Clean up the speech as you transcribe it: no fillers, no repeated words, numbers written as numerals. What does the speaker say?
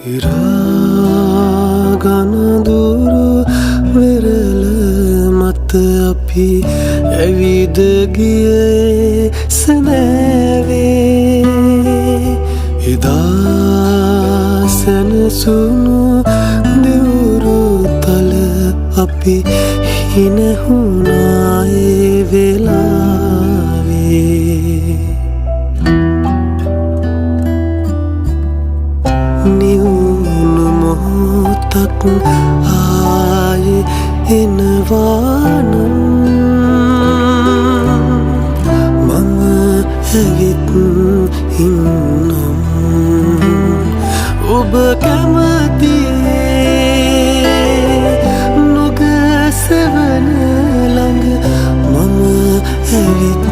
ඉරාගනදුරු වෙරළ මත අපි ඇවිද ගියේ සැනෑවේ එදා සැනසුණු දෙවුරු තල අපි හිනහුණා ඒ වෙලාවේ නිවුණු මොහොතක් ආයේ එනවානම් මම ඇවිත් ඉන්නම් ඔබ කැමතියේ නොගසවන ළඟ මම ඇවිත්